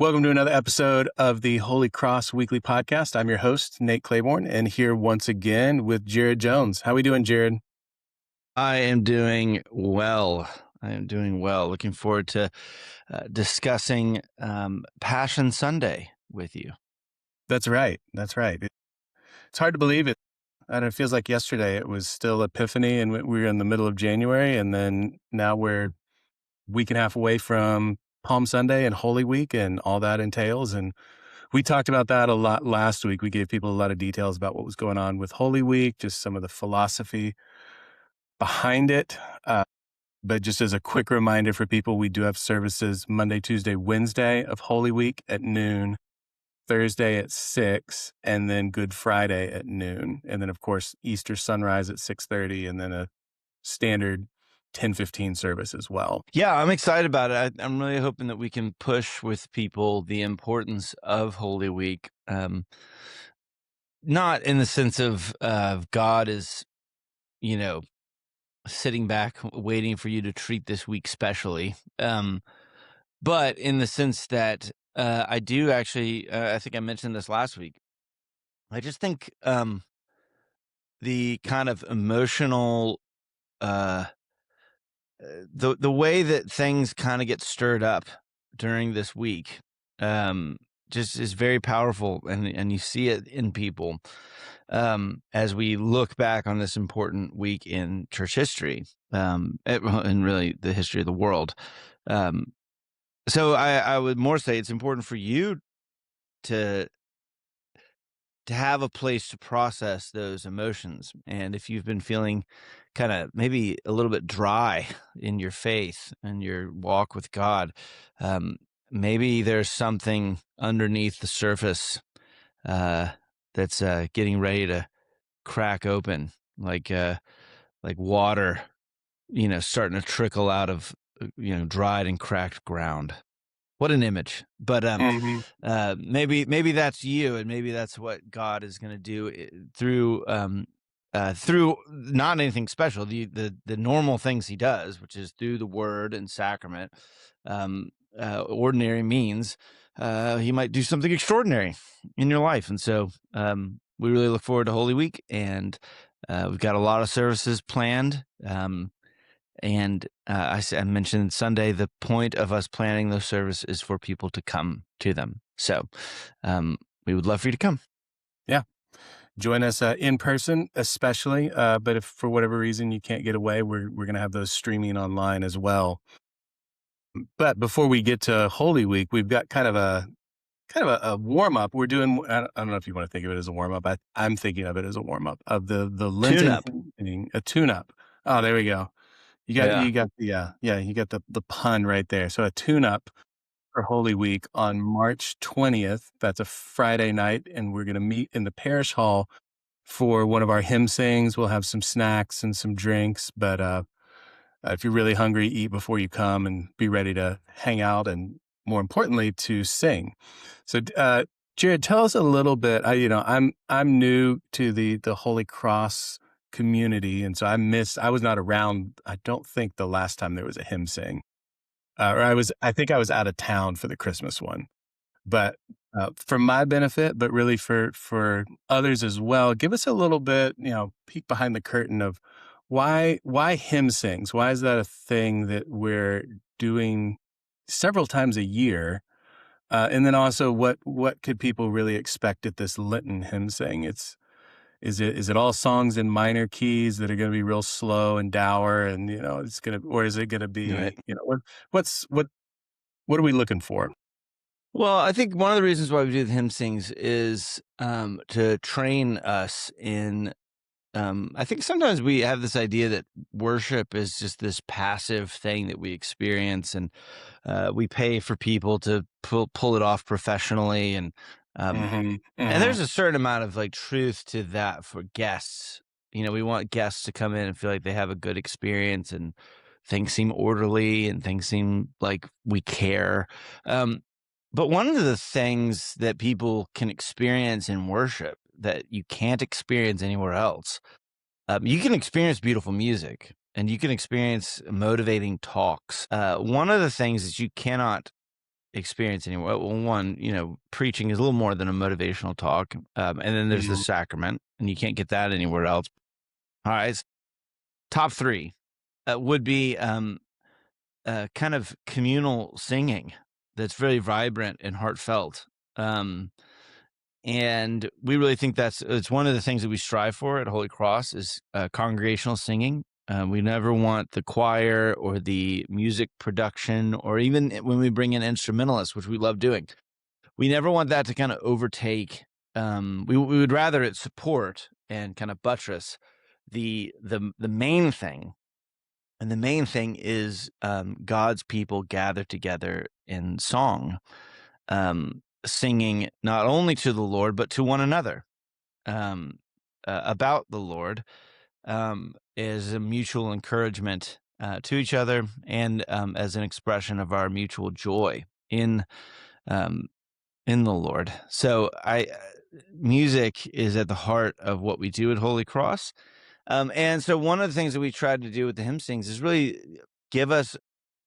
Welcome to another episode of the Holy Cross Weekly Podcast. I'm your host, Nate Claiborne, and here once again with Jared Jones. How we doing, Jared? I am doing well. Looking forward to discussing Passion Sunday with you. That's right. It's hard to believe it. And it feels like yesterday it was still Epiphany and we were in the middle of January, and then now we're a week and a half away from Palm Sunday and Holy Week and all that entails. And we talked about that a lot last week. We gave people a lot of details about what was going on with Holy Week, just some of the philosophy behind it. But just as a quick reminder for people, we do have services Monday, Tuesday, Wednesday of Holy Week at noon, Thursday at 6, and then Good Friday at noon. And then, of course, Easter sunrise at 6:30, and then a standard 10:15 service as well. Yeah, I'm excited about it. I'm really hoping that we can push with people the importance of Holy Week. Not in the sense of God is, sitting back waiting for you to treat this week specially. But in the sense that I do actually, I think I mentioned this last week. I just think the kind of emotional, uh, the way that things kind of get stirred up during this week, just is very powerful, and you see it in people as we look back on this important week in church history, and really the history of the world. So I would more say it's important for you to have a place to process those emotions. And if you've been feeling kind of maybe a little bit dry in your faith and your walk with God, maybe there's something underneath the surface that's getting ready to crack open, like water, starting to trickle out of dried and cracked ground. What an image. But maybe that's you, and maybe that's what God is going to do through not anything special, the normal things he does, which is through the word and sacrament, ordinary means. He might do something extraordinary in your life. And so we really look forward to Holy Week, and we've got a lot of services planned. And I mentioned Sunday, the point of us planning those services is for people to come to them. So we would love for you to come. Yeah. Join us in person, especially. But if for whatever reason you can't get away, we're going to have those streaming online as well. But before we get to Holy Week, we've got kind of a warm up. We're doing. I don't know if you want to think of it as a warm up. I'm thinking of it as a warm up of the Lenten Tune-up. Hymn Sing, a tune up. Oh, there we go. You got the pun right there. So a tune up for Holy Week on March 20th. That's a Friday night, and we're going to meet in the parish hall for one of our hymn sings. We'll have some snacks and some drinks, but if you're really hungry, eat before you come and be ready to hang out, and more importantly, to sing. So, Jared, tell us a little bit. I'm new to the Holy Cross community, and so I was not around. I don't think the last time there was a hymn sing, I think I was out of town for the Christmas one. But for my benefit, but really for others as well, give us a little bit, peek behind the curtain of why hymn sings. Why is that a thing that we're doing several times a year? And then also, what could people really expect at this Lenten hymn sing? Is it all songs in minor keys that are going to be real slow and dour, and or is it going to be Right. what are we looking for? Well, I think one of the reasons why we do the hymn sings is to train us in. I think sometimes we have this idea that worship is just this passive thing that we experience, and we pay for people to pull it off professionally, and there's a certain amount of like truth to that for guests. We want guests to come in and feel like they have a good experience, and things seem orderly, and things seem like we care. But one of the things that people can experience in worship that you can't experience anywhere else, you can experience beautiful music, and you can experience motivating talks. One of the things that you cannot experience anymore. Well, one, preaching is a little more than a motivational talk, and then there's the Mhm. sacrament, and you can't get that anywhere else. All right, top three would be kind of communal singing that's very vibrant and heartfelt. Um, and we really think it's one of the things that we strive for at Holy Cross is congregational singing. We never want the choir or the music production, or even when we bring in instrumentalists, which we love doing. We never want that to kind of overtake. We would rather it support and kind of buttress the main thing, and the main thing is God's people gather together in song, singing not only to the Lord but to one another, um, about the Lord, is a mutual encouragement to each other, and as an expression of our mutual joy um, in the Lord. So music is at the heart of what we do at Holy Cross. And so one of the things that we tried to do with the hymn sings is really give us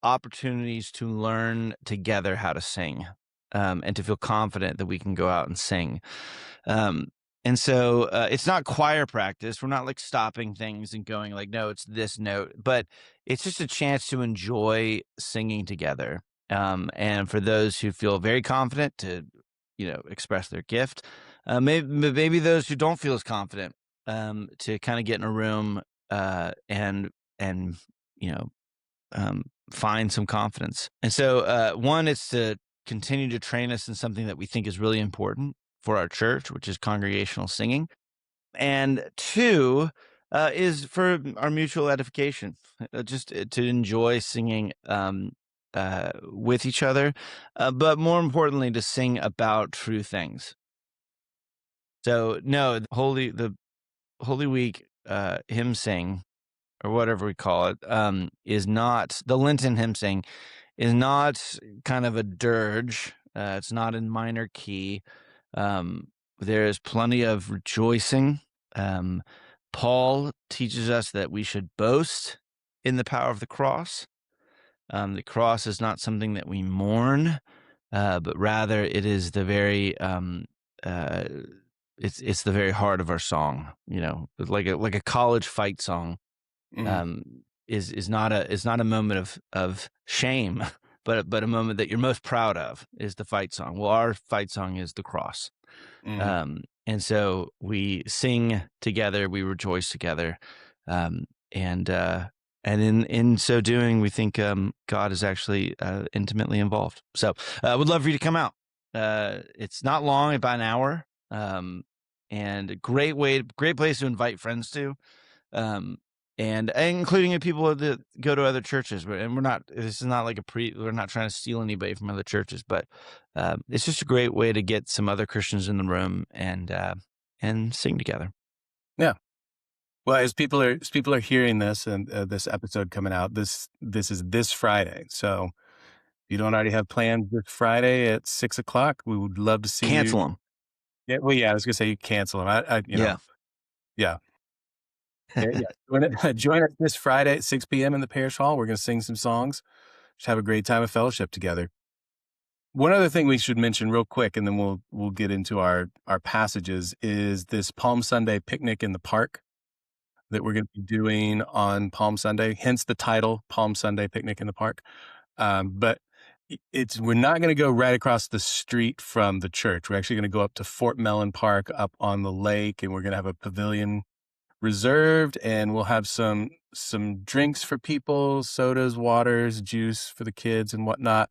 opportunities to learn together how to sing, and to feel confident that we can go out and sing. Um, and so it's not choir practice. We're not like stopping things and going like, no, it's this note, but it's just a chance to enjoy singing together. And for those who feel very confident to, express their gift, maybe those who don't feel as confident, to kind of get in a room and you know find some confidence. And so, one is to continue to train us in something that we think is really important for our church, which is congregational singing. And two, is for our mutual edification, just to enjoy singing with each other, but more importantly, to sing about true things. So, no, the Holy Week hymn sing, or whatever we call it, is not the Lenten Hymn Sing, is not kind of a dirge. It's not in minor key. There is plenty of rejoicing. Um, Paul teaches us that we should boast in the power of the cross. The cross is not something that we mourn, but rather it is the very uh, it's the very heart of our song. Like a college fight song, Mhm. um, is not a moment of shame, but a moment that you're most proud of is the fight song. Well, our fight song is the cross, Mhm. and so we sing together, we rejoice together, um, and uh, and in so doing, we think God is actually intimately involved. So, I would love for you to come out. It's not long, about an hour, and a great place to invite friends to, um, and including people that go to other churches. And this is not like we're not trying to steal anybody from other churches, but it's just a great way to get some other Christians in the room and sing together. Yeah. Well, as people are hearing this and, this episode coming out, this is this Friday. So, if you don't already have plans this Friday at 6 o'clock, we would love to see you. Cancel them. Yeah, well, yeah, I was gonna say you cancel them. Yeah. Yeah. Yeah, yeah. Join us this Friday at 6 p.m. in the parish hall. We're gonna sing some songs, just have a great time of fellowship together. One other thing we should mention real quick, and then we'll get into our passages, is this Palm Sunday picnic in the park that we're gonna be doing on Palm Sunday, hence the title, Palm Sunday Picnic in the Park. But we're not gonna go right across the street from the church. We're actually gonna go up to Fort Mellon Park up on the lake, and we're gonna have a pavilion reserved, and we'll have some drinks for people, sodas, waters, juice for the kids and whatnot.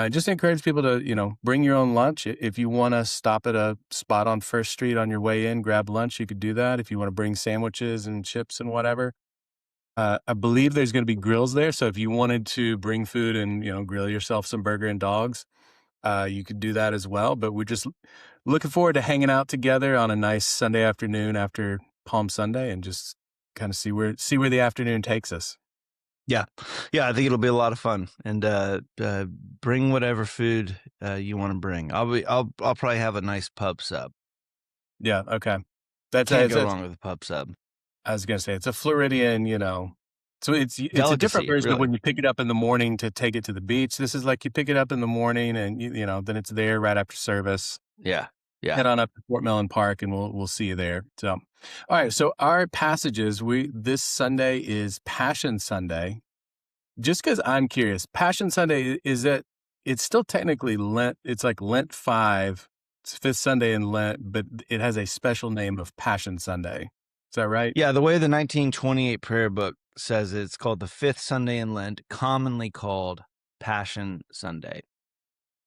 Just encourage people to, bring your own lunch. If you want to stop at a spot on First Street on your way in, grab lunch, you could do that. If you want to bring sandwiches and chips and whatever, I believe there's going to be grills there. So if you wanted to bring food and, grill yourself some burger and dogs, you could do that as well. But we're just looking forward to hanging out together on a nice Sunday afternoon after Palm Sunday and just kind of see where the afternoon takes us. Yeah. Yeah, I think it'll be a lot of fun. And bring whatever food you want to bring. I'll probably have a nice pub sub. Yeah. Okay. That's Can't it's, go it's wrong with a pub sub. I was gonna say it's a Floridian, So it's a different Delicacy, version of really. when you pick it up in the morning to take it to the beach. This is like you pick it up in the morning and then it's there right after service. Yeah. Yeah. Head on up to Fort Mellon Park and we'll see you there. So, all right. So our passages, this Sunday is Passion Sunday. Just because I'm curious, Passion Sunday is that it's still technically Lent. It's like Lent 5. It's fifth Sunday in Lent, but it has a special name of Passion Sunday. Is that right? Yeah, the way the 1928 prayer book says it's called the fifth Sunday in Lent, commonly called Passion Sunday.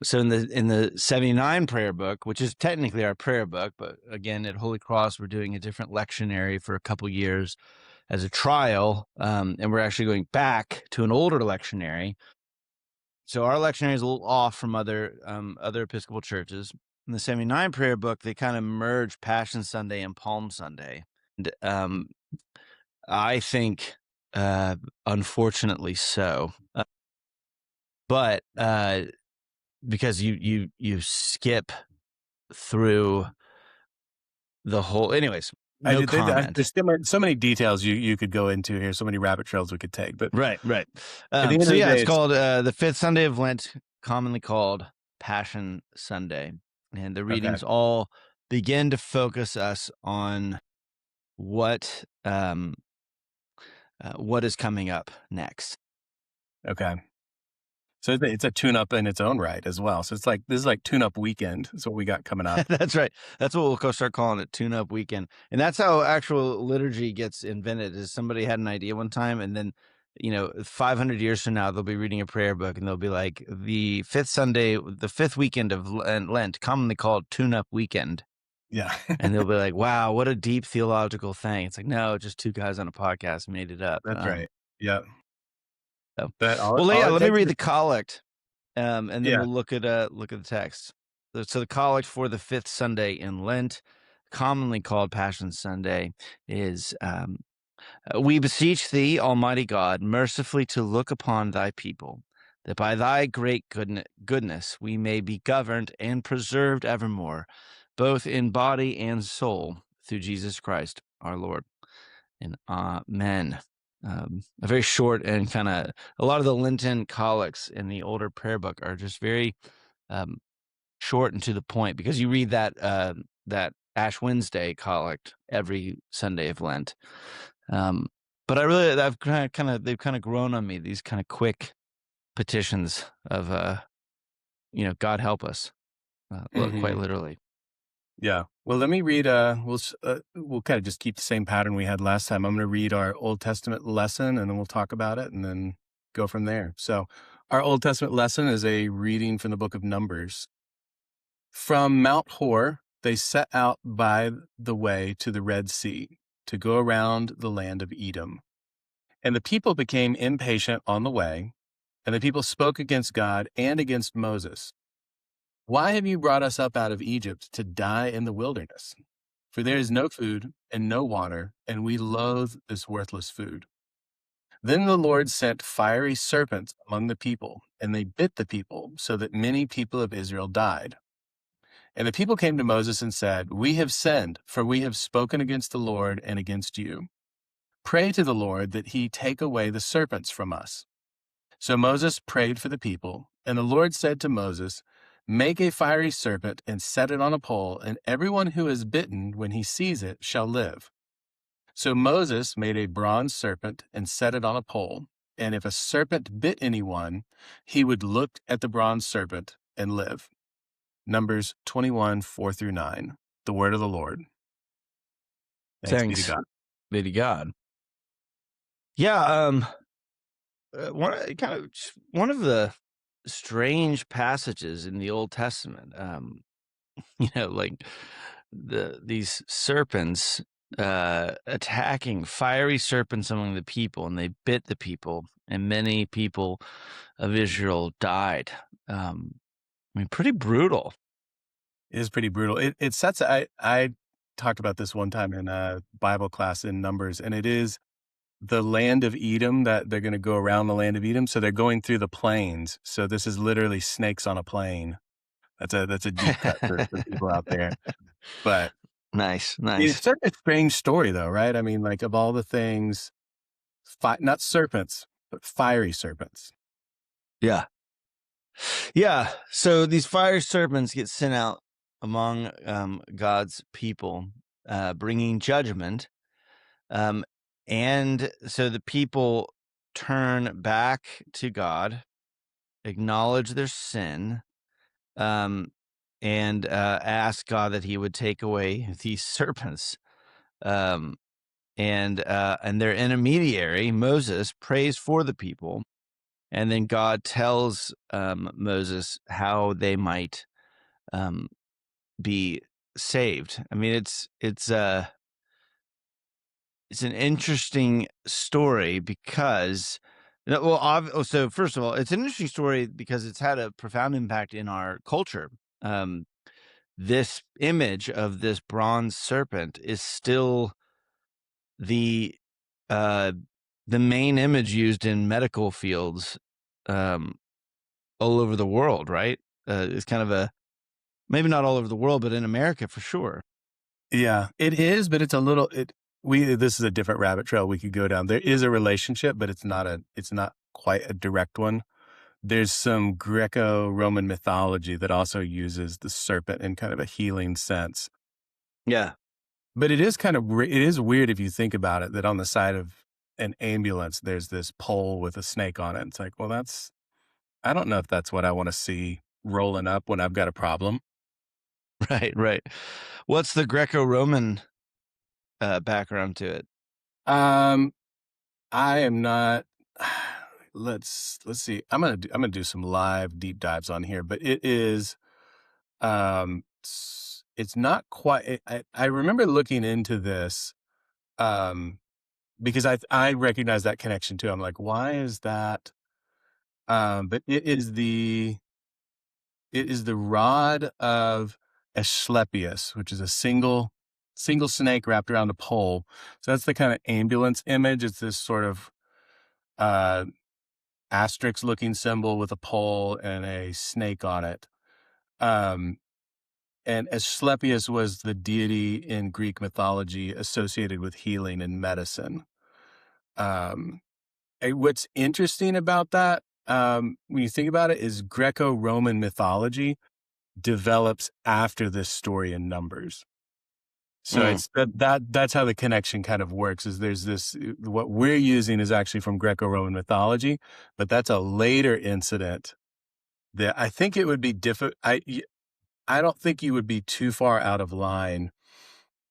So in the 79 prayer book, which is technically our prayer book, but again at Holy Cross we're doing a different lectionary for a couple years as a trial, and we're actually going back to an older lectionary. So our lectionary is a little off from other Episcopal churches. In the 79 prayer book, they kind of merge Passion Sunday and Palm Sunday. And I think, unfortunately so. But because you skip through the whole, anyways, no comment. There's so many details you could go into here, so many rabbit trails we could take. But Right. at the end So of the yeah, day, it's called the fifth Sunday of Lent, commonly called Passion Sunday, and the okay. readings all begin to focus us on what is coming up next. Okay. So it's a tune-up in its own right as well. So this is like tune-up weekend is what we got coming up. That's right. That's what we'll start calling it, tune-up weekend. And that's how actual liturgy gets invented, is somebody had an idea one time, and then, 500 years from now, they'll be reading a prayer book, and they'll be like, the fifth Sunday, the fifth weekend of Lent, commonly called tune-up weekend. Yeah. And they'll be like, wow, what a deep theological thing. It's like, no, just two guys on a podcast made it up. That's right. Yeah. So. But Well, yeah, let me read the collect, and then Yeah. we'll look at the text. So the collect for the fifth Sunday in Lent, commonly called Passion Sunday, is we beseech thee, Almighty God, mercifully to look upon thy people, that by thy great goodness we may be governed and preserved evermore, both in body and soul, through Jesus Christ our Lord. And amen. A very short and kind of, a lot of the Lenten collects in the older prayer book are just very short and to the point, because you read that Ash Wednesday collect every Sunday of Lent. But they've kind of grown on me, these kind of quick petitions of God help us, quite literally. Yeah. Well, let me read. We'll kind of just keep the same pattern we had last time. I'm going to read our Old Testament lesson, and then we'll talk about it, and then go from there. So, our Old Testament lesson is a reading from the book of Numbers. From Mount Hor, they set out by the way to the Red Sea to go around the land of Edom. And the people became impatient on the way, and the people spoke against God and against Moses. Why have you brought us up out of Egypt to die in the wilderness? For there is no food and no water, and we loathe this worthless food. Then the Lord sent fiery serpents among the people, and they bit the people, so that many people of Israel died. And the people came to Moses and said, We have sinned, for we have spoken against the Lord and against you. Pray to the Lord that he take away the serpents from us. So Moses prayed for the people, and the Lord said to Moses, Make a fiery serpent and set it on a pole, and everyone who is bitten when he sees it shall live. So Moses made a bronze serpent and set it on a pole, and if a serpent bit anyone, he would look at the bronze serpent and live. Numbers 21, 4-9, the word of the Lord. Thanks be to God. Be to God. Yeah, one of the strange passages in the Old Testament, like these serpents attacking, fiery serpents among the people, and they bit the people, and many people of Israel died. Pretty brutal. It is pretty brutal. It sets. I talked about this one time in a Bible class in Numbers, and it is the land of Edom, that they're going to go around the land of Edom. So they're going through the plains. So this is literally snakes on a plane. That's a deep cut for people out there. But nice. it's such a strange story, though, right? I mean, like, of all the things, not serpents, but fiery serpents. Yeah. Yeah. So these fire serpents get sent out among God's people, bringing judgment. Um, and so the people turn back to God, acknowledge their sin, um, and ask God that He would take away these serpents. Um, and their intermediary Moses prays for the people, and then God tells Moses how they might um, be saved. I mean, it's an interesting story because, so first of all, it's an interesting story because it's had a profound impact in our culture. Um, this image of this bronze serpent is still the uh, the main image used in medical fields um, all over the world, right? It's kind of a maybe not all over the world, but in America for sure. Yeah, it is, but it's a little it we this is a different rabbit trail we could go down. There is a relationship, but it's not quite a direct one. There's some Greco-Roman mythology that also uses the serpent in kind of a healing sense. Yeah. But it is it is weird if you think about it, that on the side of an ambulance, there's this pole with a snake on it. It's like, well, I don't know if that's what I wanna see rolling up when I've got a problem. Right, right. What's the Greco-Roman background to it? Um, I am not let's see. I'm gonna do some live deep dives on here, but it is, it's not quite I remember looking into this, um, because I recognize that connection too. I'm like, "Why is that?" But it is the rod of Asclepius, which is a single snake wrapped around a pole. So that's the kinda ambulance image. It's this sort of, uh, asterisk-looking symbol with a pole and a snake on it. Um, and Asclepius was the deity in Greek mythology associated with healing and medicine. Um, what's interesting about that, when you think about it, is Greco-Roman mythology develops after this story in Numbers. So Mm, it's that's how the connection kind of works, is there's this what we're using is actually from Greco-Roman mythology, but that's a later incident that I think it would be I don't think you would be too far out of line,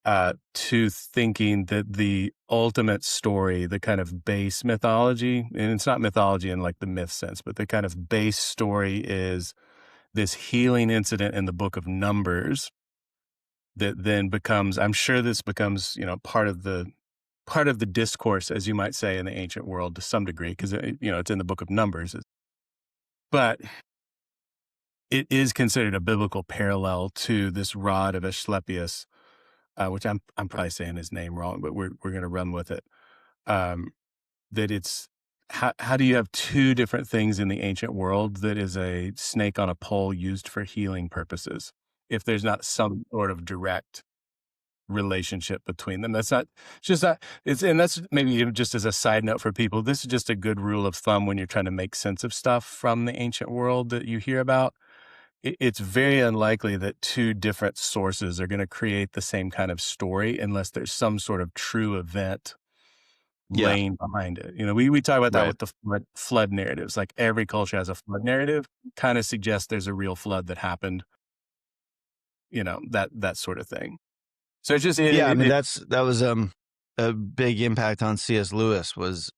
to thinking that the ultimate story, the kind of base mythology, and it's not mythology in like the myth sense, but the kind of base story is this healing incident in the book of Numbers that then becomes, I'm sure this becomes, part of the discourse, as you might say, in the ancient world to some degree, because it's in the book of Numbers. But it is considered a biblical parallel to this rod of Asclepius, which I'm probably saying his name wrong, but we're gonna run with it. Um, that it's how do you have two different things in the ancient world that is a snake on a pole used for healing purposes, if there's not some sort of direct relationship between them? That's not it's just not it's and that's maybe even just as a side note for people. This is just a good rule of thumb when you're trying to make sense of stuff from the ancient world that you hear about. It's very unlikely that two different sources are going to create the same kind of story unless there's some sort of true event yeah, laying behind it. We talk about that right. with the flood narratives. Like every culture has a flood narrative, kind of suggests there's a real flood that happened. That sort of thing. So it's just Yeah, I it, mean it that was a big impact on C.S. Lewis was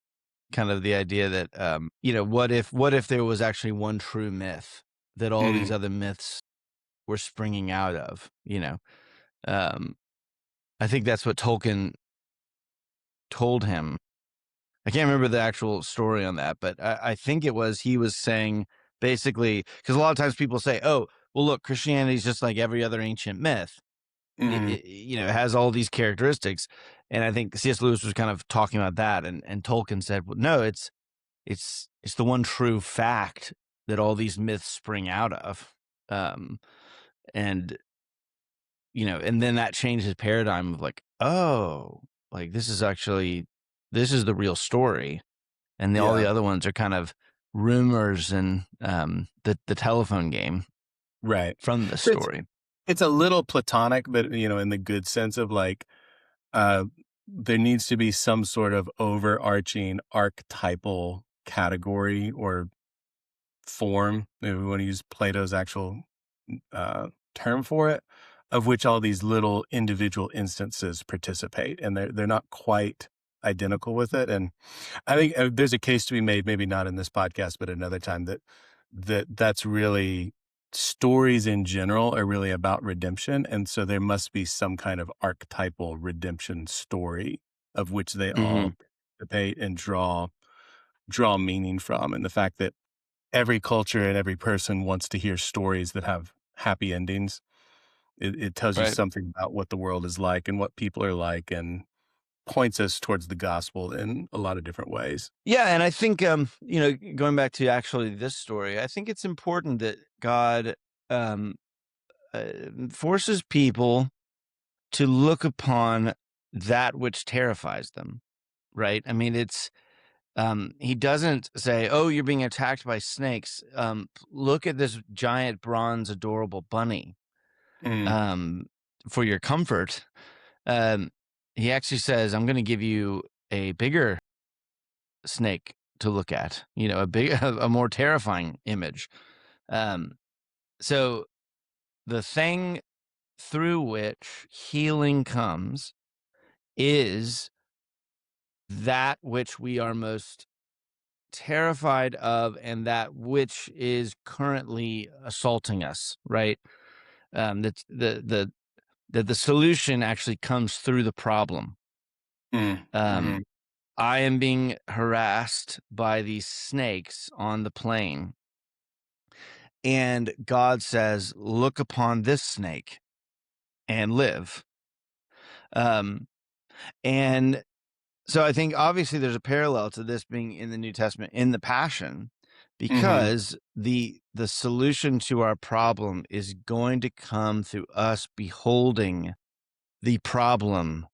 kind of the idea that what if there was actually one true myth that all these mm, other myths were springing out of, Um, I think that's what Tolkien told him. I can't remember the actual story on that, but I think it was he was saying basically because a lot of times people say, "Oh, well, look, Christianity is just like every other ancient myth. mm. It has all these characteristics." And I think C.S. Lewis was kind of talking about that, and Tolkien said, "Well, no, it's the one true fact that all these myths spring out of." Um, and and then that changed his paradigm of like, oh, like this is actually This is the real story, and all the Yeah. other ones are kind of rumors and the telephone game Right. from the So story. it's a little platonic, but, in the good sense of, like, uh, there needs to be some sort of overarching archetypal category or form, if we wanna use Plato's actual, term for it, of which all these little individual instances participate, and they're not quite identical with it, and I think, there's a case to be made, maybe not in this podcast, but another time, that's really stories in general are really about redemption, and so there must be some kind of archetypal redemption story of which they Mhm. all participate and draw meaning from, and the fact that every culture and every person wants to hear stories that have happy endings. It tells you Right. something about what the world is like and what people are like and points us towards the gospel in a lot of different ways. Yeah, and I think going back to actually this story, I think it's important that God um, uh, forces people to look upon that which terrifies them. Right? I mean, it's he doesn't say, "Oh, you're being attacked by snakes. Look at this giant bronze adorable bunny Mm, um, for your comfort." Um, he actually says, "I'm going to give you a bigger snake to look at. A big, a more terrifying image." Um, so the thing through which healing comes is that which we are most terrified of and that which is currently assaulting us, right? That the solution actually comes through the problem. mhm, I am being harassed by these snakes on the plane, and God says, "Look upon this snake and live." Um, and So I think obviously there's a parallel to this being in the New Testament in the Passion, mhm, because the solution to our problem is going to come through us beholding the problem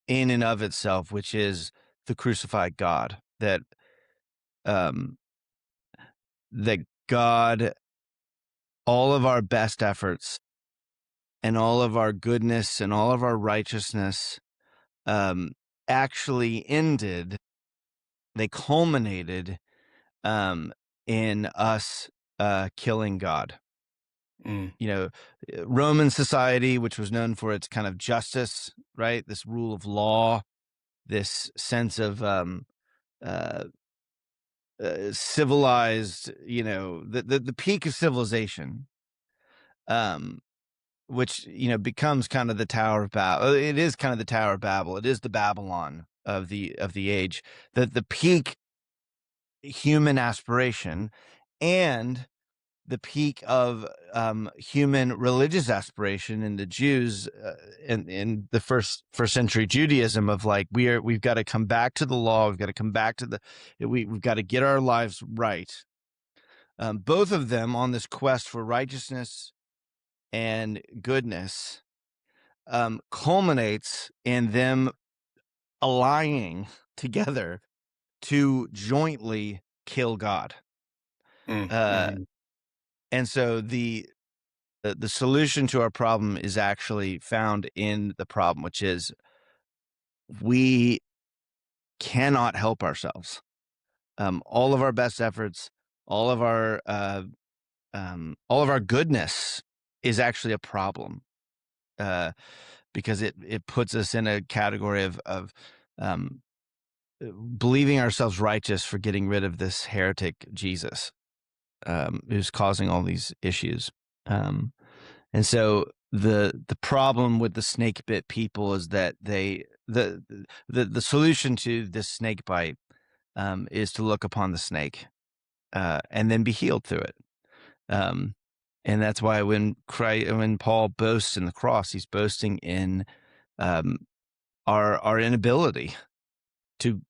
in and of itself, which is the crucified God. Um that God, all of our best efforts and all of our goodness and all of our righteousness um actually ended, they culminated um, in us killing God. mm, You know, Roman society, which was known for its kind of justice, right? This rule of law, this sense of uh, civilized, the peak of civilization, um, which becomes kind of the Tower of Babel. It is kind of the Tower of Babel. It is the Babylon of the age. The peak human aspiration, and the peak of human religious aspiration in the Jews in the first century Judaism, of like, we've got to come back to the law, we've got to come back to we've got to get our lives right. Both of them on this quest for righteousness and goodness culminates in them aligning together to jointly kill God. Uh, mhm, and so the solution to our problem is actually found in the problem, which is we cannot help ourselves. All of our best efforts, all of our goodness is actually a problem, uh, because it puts us in a category of um, believing ourselves righteous for getting rid of this heretic Jesus, who's causing all these issues. Um, And so the problem with the snake bit people is that the solution to this snake bite is to look upon the snake and then be healed through it. Um, and that's why when Paul boasts in the cross, he's boasting in um, our inability to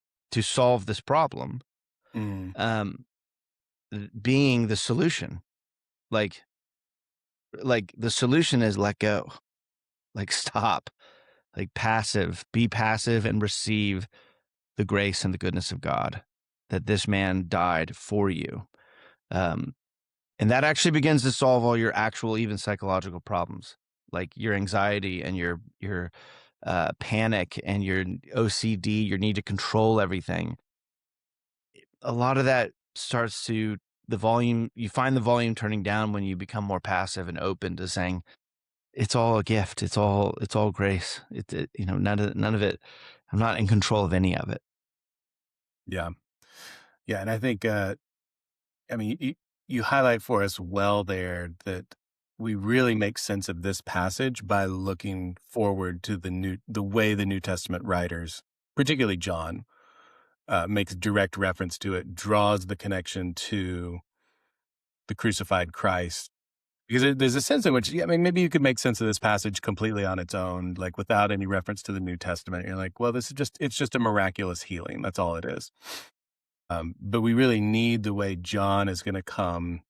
solve this problem, mm, um, being the solution. Like the solution is let go, like stop, like be passive and receive the grace and the goodness of God, that this man died for you. Um, and that actually begins to solve all your actual, even psychological problems, like your anxiety and your panic and your OCD, your need to control everything. A lot of that starts to the volume. You find the volume turning down when you become more passive and open to saying, it's all a gift. It's all grace. None of it. I'm not in control of any of it. Yeah. Yeah. And I think, I mean, you highlight for us well there that we really make sense of this passage by looking forward to the way the New Testament writers, particularly John, makes direct reference to it, draws the connection to the crucified Christ. Because there's a sense in which, yeah, I mean, maybe you could make sense of this passage completely on its own, like without any reference to the New Testament. You're like, well, it's just a miraculous healing. That's all it is. But we really need the way John is going to come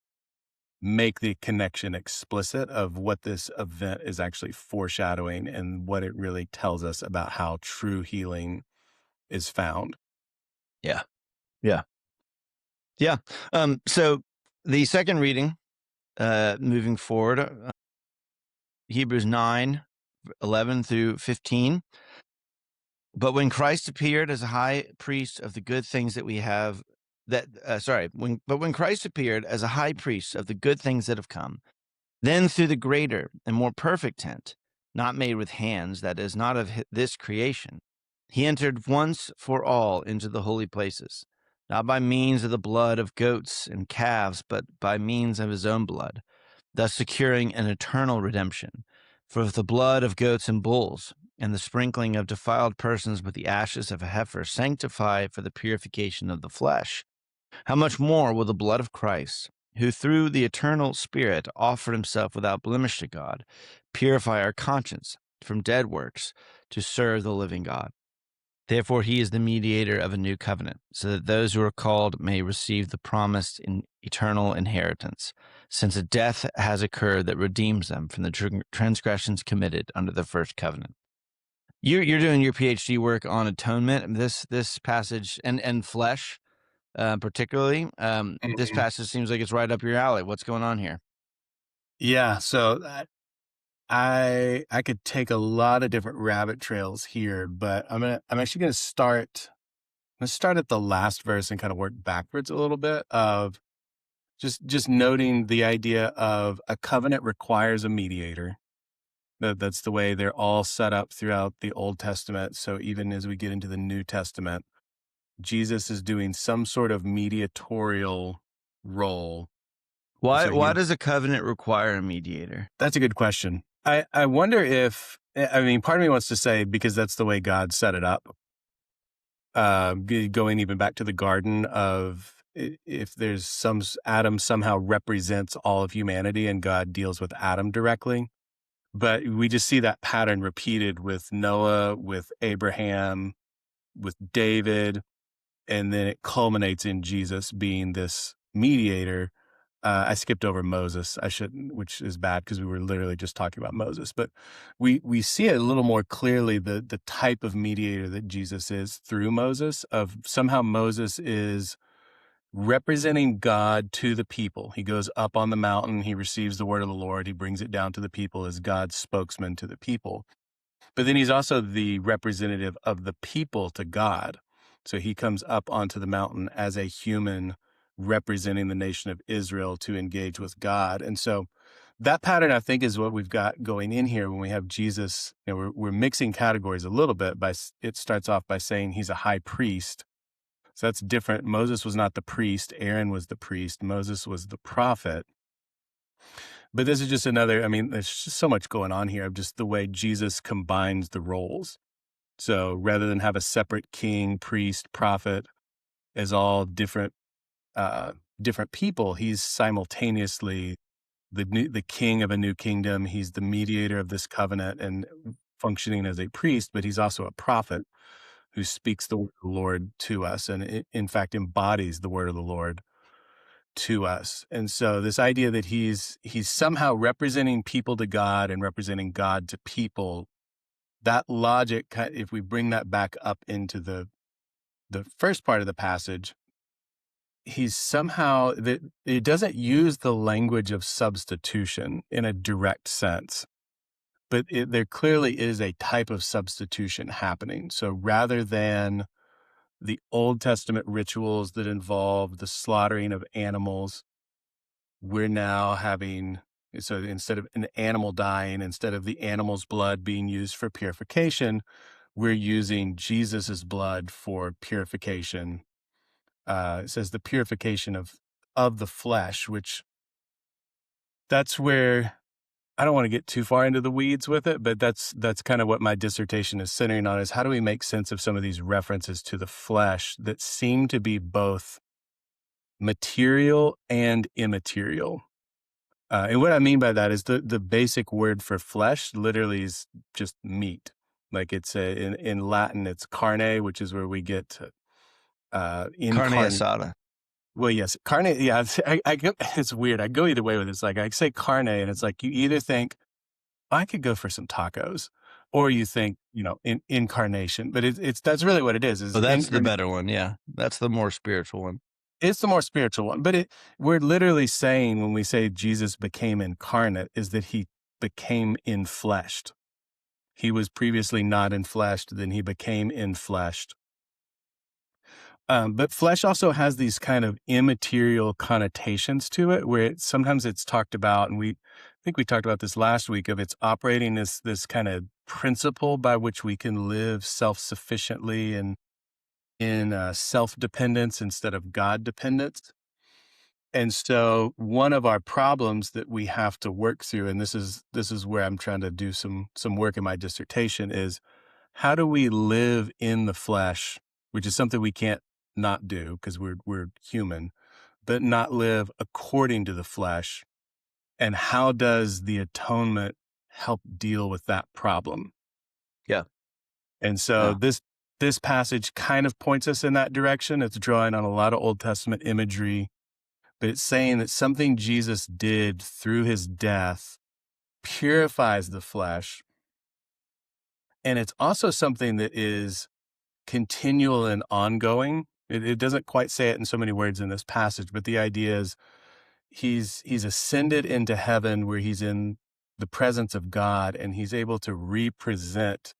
make the connection explicit of what this event is actually foreshadowing and what it really tells us about how true healing is found. Yeah. Yeah. Yeah. So the second reading, moving forward, Hebrews 9:11 through 15. But when Christ appeared as a high priest of the good things that we have, when Christ appeared as a high priest of the good things that have come, then through the greater and more perfect tent, not made with hands, that is not of this creation, he entered once for all into the holy places, not by means of the blood of goats and calves, but by means of his own blood, thus securing an eternal redemption. For if the blood of goats and bulls and the sprinkling of defiled persons with the ashes of a heifer sanctify for the purification of the flesh, how much more will the blood of Christ, who through the eternal Spirit offered himself without blemish to God, purify our conscience from dead works to serve the living God? Therefore, he is the mediator of a new covenant, so that those who are called may receive the promised eternal inheritance, since a death has occurred that redeems them from the transgressions committed under the first covenant. You're doing your PhD work on atonement. This passage and flesh, particularly. This Mhm. passage seems like it's right up your alley. What's going on here? Yeah, so I could take a lot of different rabbit trails here, but I'm actually gonna start. Let's start at the last verse and kind of work backwards a little bit of just noting the idea of a covenant requires a mediator. That's the way they're all set up throughout the Old Testament. So even as we get into the New Testament, Jesus is doing some sort of mediatorial role. Why So why does a covenant require a mediator? that's a good question. I wonder if, I mean, part of me wants to say because that's the way God set it up. Going even back to the garden of if there's Adam somehow represents all of humanity and God deals with Adam directly. But we just see that pattern repeated with Noah, with Abraham, with David, and then it culminates in Jesus being this mediator. I skipped over Moses. I shouldn't, which is bad because we were literally just talking about Moses. But we see it a little more clearly the type of mediator that Jesus is through Moses. Of somehow Moses is representing God to the people. He goes up on the mountain. He receives the word of the Lord. He brings it down to the people as God's spokesman to the people. But then he's also the representative of the people to God. So he comes up onto the mountain as a human representing the nation of Israel to engage with God. And so that pattern, I think, is what we've got going in here when we have Jesus. We're mixing categories a little bit it starts off by saying he's a high priest. So that's different. Moses was not the priest. Aaron was the priest. Moses was the prophet. But this is just another, I mean, there's just so much going on here of just the way Jesus combines the roles. So rather than have a separate king, priest, prophet as all different people, he's simultaneously the king of a new kingdom. He's the mediator of this covenant and functioning as a priest, but he's also a prophet who speaks the word of the Lord to us and in fact embodies the word of the Lord to us. And so this idea that he's somehow representing people to God and representing God to people, that logic, if we bring that back up into the the first part of the passage, he's somehow that it doesn't use the language of substitution in a direct sense, but there clearly is a type of substitution happening. So rather than the Old Testament rituals that involve the slaughtering of animals, we're now having, so instead of an animal dying, instead of the animal's blood being used for purification, we're using Jesus's blood for purification. It says the purification of the flesh, which that's where I don't want to get too far into the weeds with it, but that's kind of what my dissertation is centering on, is how do we make sense of some of these references to the flesh that seem to be both material and immaterial. And what I mean by that is the basic word for flesh literally is just meat. Like in Latin, it's carne, which is where we get Carne incarnate. asada. Well, yes, carne. Yeah, it's weird. I go either way with this. Like I say carne, and it's like you either think I could go for some tacos, or you think incarnation. But it's that's really what it is. Is Oh, that's the incarnate. better one. Yeah. That's the more spiritual one. It's the more spiritual one, but we're literally saying when we say Jesus became incarnate is that he became infleshed. He was previously not infleshed, then he became infleshed. But flesh also has these kind of immaterial connotations to it, where sometimes it's talked about, and I think we talked about this last week, of it's operating this kind of principle by which we can live self-sufficiently and in self-dependence instead of God dependence. And so one of our problems that we have to work through, and this is where I'm trying to do some work in my dissertation, is how do we live in the flesh, which is something we can't not do because we're human, but not live according to the flesh. And how does the atonement help deal with that problem? Yeah. And so Yeah. this passage kind of points us in that direction. It's drawing on a lot of Old Testament imagery, but it's saying that something Jesus did through his death purifies the flesh. And it's also something that is continual and ongoing. It doesn't quite say it in so many words in this passage, but the idea is he's ascended into heaven where he's in the presence of God, and he's able to represent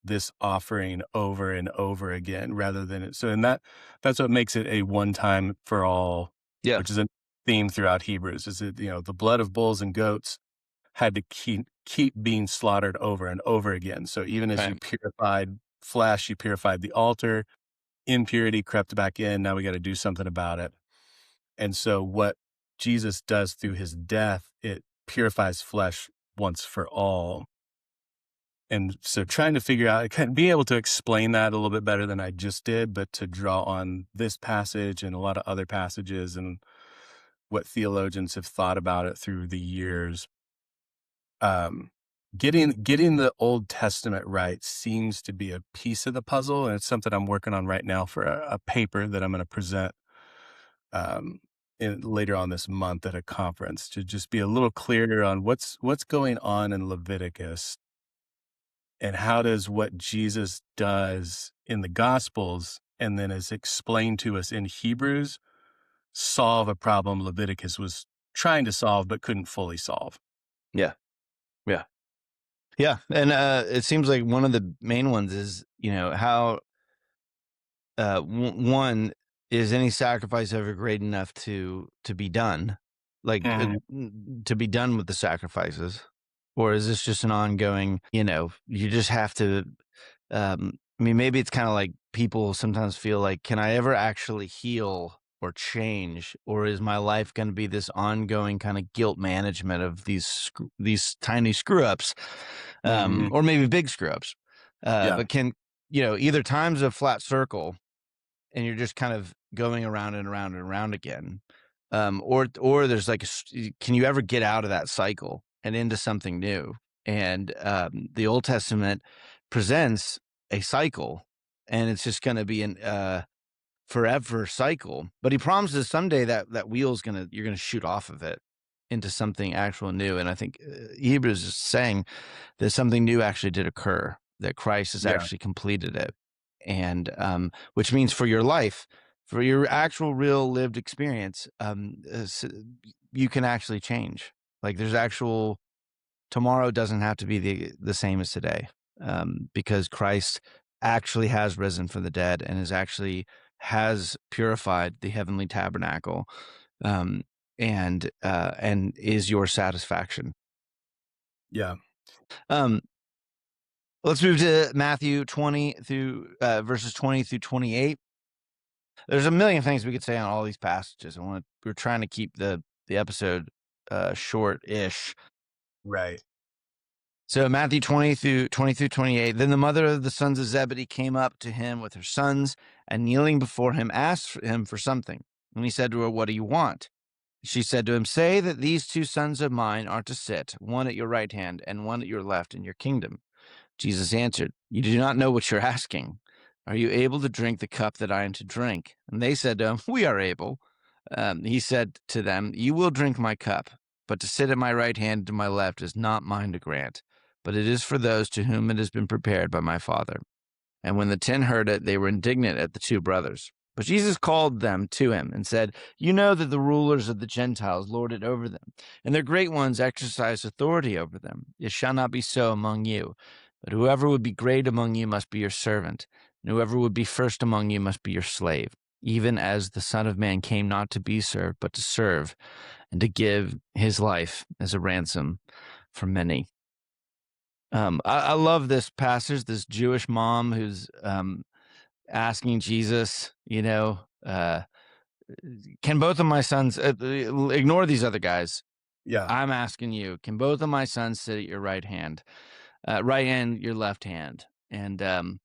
this offering over and over again rather than it. So, and that's what makes it a one time for all, Yeah. which is a theme throughout Hebrews, is that, the blood of bulls and goats had to keep being slaughtered over and over again. So even as you Right. purified flesh, you purified the altar, impurity crept back in. Now we got to do something about it. And so what Jesus does through his death, it purifies flesh once for all. And so trying to figure out, kind of be able to explain that a little bit better than I just did, but to draw on this passage and a lot of other passages and what theologians have thought about it through the years. Getting the Old Testament right seems to be a piece of the puzzle, and it's something I'm working on right now for a paper that I'm going to present um, later on this month at a conference, to just be a little clearer on what's going on in Leviticus, and how does what Jesus does in the Gospels and then is explained to us in Hebrews solve a problem Leviticus was trying to solve but couldn't fully solve. Yeah. Yeah. Yeah. And it seems like one of the main ones is, how one is any sacrifice ever great enough to be done, like to be done with the sacrifices, or is this just an ongoing? You just have to. I mean, maybe it's kind of like people sometimes feel like, can I ever actually heal or change, or is my life going to be this ongoing kind of guilt management of these tiny screw ups, Mhm. or maybe big screw ups? Yeah. But can either time's a flat circle and you're just kind of going around and around and around again, or there's like can you ever get out of that cycle and into something new? And the Old Testament presents a cycle, and it's just going to be an forever cycle, but he promises someday that wheel's you're gonna shoot off of it into something actual new. And I think Hebrews is saying that something new actually did occur, that Christ has Yeah. actually completed it. and which means for your life, for your actual real lived experience, you can actually change. Like there's actual tomorrow doesn't have to be the same as today, because Christ actually has risen from the dead and has purified the heavenly tabernacle, um, and is your satisfaction. Yeah. Um, let's move to Matthew 20 through verses 20 through 28. There's a million things we could say on all these passages. We're trying to keep the episode short-ish. Right. So Matthew 20 through 28. Then the mother of the sons of Zebedee came up to him with her sons, and kneeling before him asked him for something. And he said to her, "What do you want?" She said to him, "Say that these two sons of mine are to sit, one at your right hand and one at your left in your kingdom." Jesus answered, "You do not know what you're asking. Are you able to drink the cup that I am to drink?" And they said to him, "We are able." He said to them, "You will drink my cup, but to sit at my right hand and to my left is not mine to grant, but it is for those to whom it has been prepared by my Father." And when the 10 heard it, they were indignant at the two brothers. But Jesus called them to him and said, "You know that the rulers of the Gentiles lord it over them, and their great ones exercise authority over them. It shall not be so among you. But whoever would be great among you must be your servant, and whoever would be first among you must be your slave, even as the Son of Man came not to be served, but to serve, and to give his life as a ransom for many." I love this passage, this Jewish mom who's asking Jesus, can both of my sons ignore these other guys? Yeah. I'm asking you, can both of my sons sit at your right hand, right and your left hand? And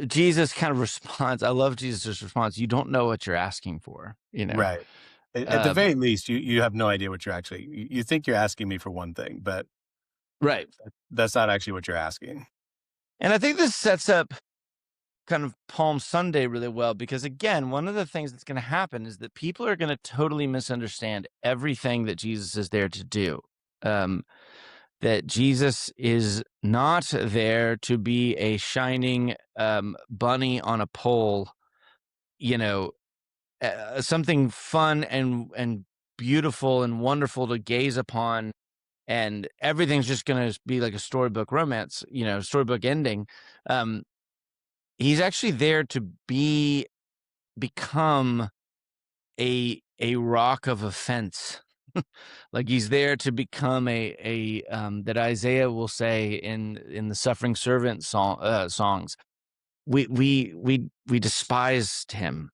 Jesus kind of responds. I love Jesus' response. You don't know what you're asking for, Right. At the Um, very least, you have no idea what you're actually you think you're asking me for one thing, but right. that's not actually what you're asking. And I think this sets up kind of Palm Sunday really well, because again, one of the things that's going to happen is that people are going to totally misunderstand everything that Jesus is there to do. Um, that Jesus is not there to be a shining bunny on a pole, you know, something fun and beautiful and wonderful to gaze upon, and everything's just going to be like a storybook romance, storybook ending. Um, he's actually there to become a rock of offense. Like he's there to become a that Isaiah will say in the suffering servant songs. We despised him.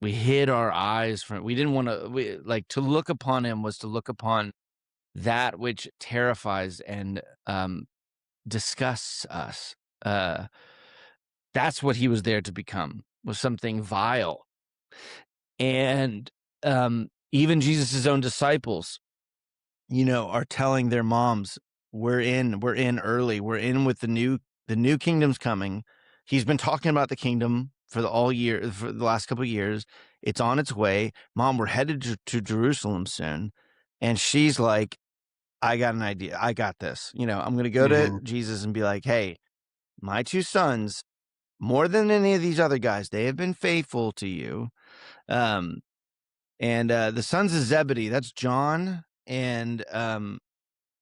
We hid our eyes from it. We didn't want to look upon him was to look upon that which terrifies and disgusts us. That's what he was there to become, was something vile. And even Jesus's own disciples, are telling their moms, we're in early. We're in with the new kingdom's coming. He's been talking about the kingdom for the last couple of years. It's on its way. Mom, we're headed to Jerusalem soon. And she's like, I got an idea. I got this. I'm going to go to Mhm. Jesus and be like, "Hey, my two sons, more than any of these other guys, they have been faithful to you. Um, and the sons of Zebedee, that's John and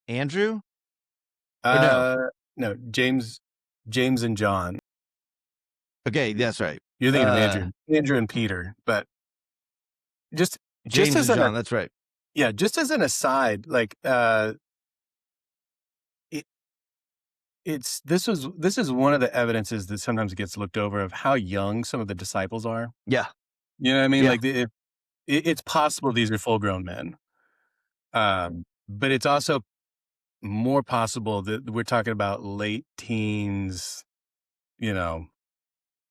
Andrew? Or no. Uh, no, James and John. Okay, that's right. You're thinking of Andrew and Peter, but just just James as and an John, that's right. yeah, just as an aside, like it, this is one of the evidences that sometimes gets looked over of how young some of the disciples are. Yeah, You know what I mean? yeah, Like it's possible these are full grown men, but it's also more possible that we're talking about late teens. You know,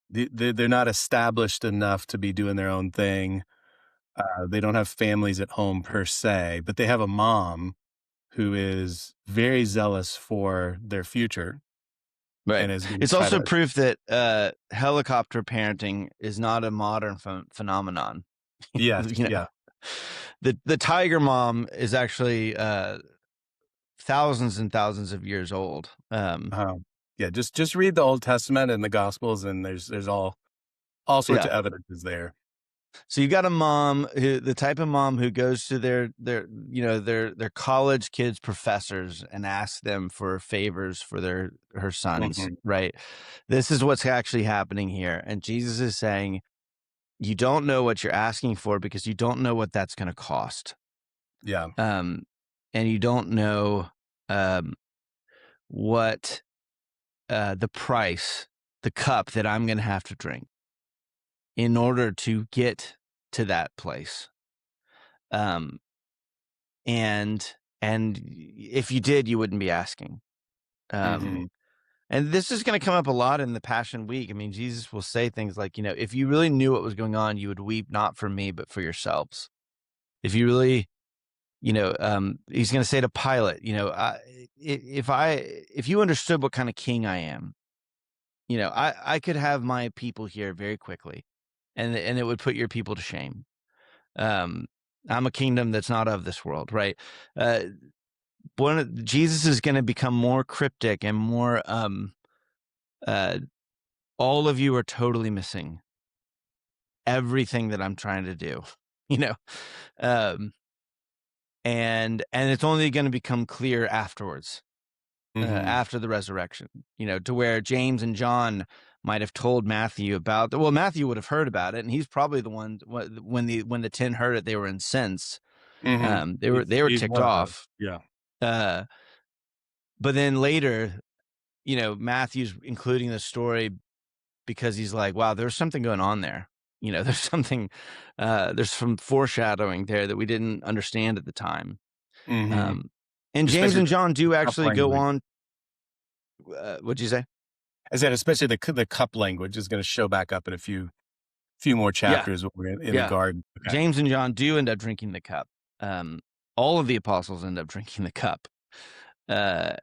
they're not established enough to be doing their own thing. They don't have families at home per se, but they have a mom who is very zealous for their future right. and is going to It's try also to. proof that helicopter parenting is not a modern phenomenon. Yes, you know, yeah, the tiger mom is actually thousands and thousands of years old. uh-huh. Yeah, just read the Old Testament and the Gospels, and there's all sorts Yeah. of evidences there. So you got a mom the type of mom who goes to their their college kids professors and asks them for favors for her sons, Mhm. right? This is what's actually happening here. And Jesus is saying, you don't know what you're asking for because you don't know what that's going to cost. Yeah. Um, and you don't know um, what the price, the cup that I'm going to have to drink in order to get to that place. Um, and if you did, you wouldn't be asking. Um, Mhm. and this is going to come up a lot in the Passion Week. I mean, Jesus will say things like, if you really knew what was going on, you would weep not for me, but for yourselves. If you really, he's going to say to Pilate, if you understood what kind of king I am, I could have my people here very quickly, and it would put your people to shame. Um, I'm a kingdom that's not of this world, right? Uh, Jesus is going to become more cryptic and more. Uh, all of you are totally missing everything that I'm trying to do, you know, um, and it's only going to become clear afterwards, Mhm. after the resurrection, to where James and John might have told Matthew about. Well, Matthew would have heard about it, and he's probably the one when the 10 heard it, they were incensed. Mhm. They were He's ticked one of those. off. Yeah. Uh, but then later, Matthew's including the story because he's like, wow, there's something going on there. There's something, there's some foreshadowing there that we didn't understand at the time. Mhm. Um, and James Especially and John the do cup actually go language. on. What'd you say? I said especially the cup language is gonna show back up in a few more Yeah, chapters when we're in the yeah. garden. Okay. James and John do end up drinking the cup. All of the apostles end up drinking the cup. Uh,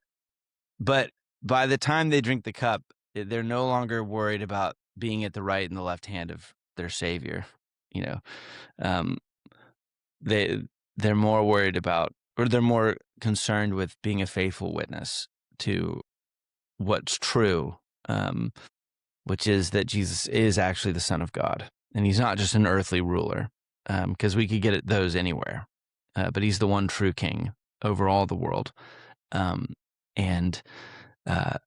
but by the time they drink the cup, they're no longer worried about being at the right and the left hand of their Savior. You know, um, they they're more worried about, or they're more concerned with being a faithful witness to what's true, which is that Jesus is actually the Son of God, and he's not just an earthly ruler, because we could get at those anywhere, but he's the one true King over all the world, um, and uh,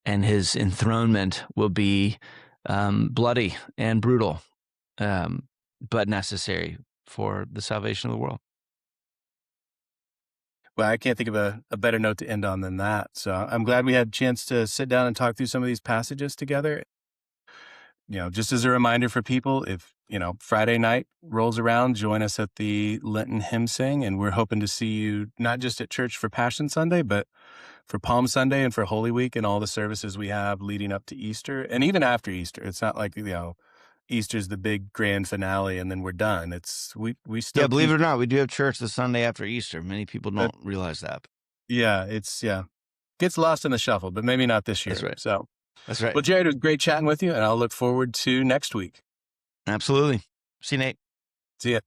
and his enthronement will be bloody and brutal, but necessary for the salvation of the world. Well, I can't think of a better note to end on than that. So I'm glad we had a chance to sit down and talk through some of these passages together. Just as a reminder for people, if, Friday night rolls around, join us at the Lenten Hymn Sing. And we're hoping to see you not just at church for Passion Sunday, but for Palm Sunday and for Holy Week and all the services we have leading up to Easter and even after Easter. It's not like, Easter's the big grand finale and then we're done. We Yeah, still believe it keep or not, we do have church the Sunday after Easter. Many people that. don't realize that. Yeah, gets lost in the shuffle, but maybe not this That's year. right. So, That's right. well, Jared, it was great chatting with you, and I'll look forward to next week. Absolutely. See you, Nate. See ya.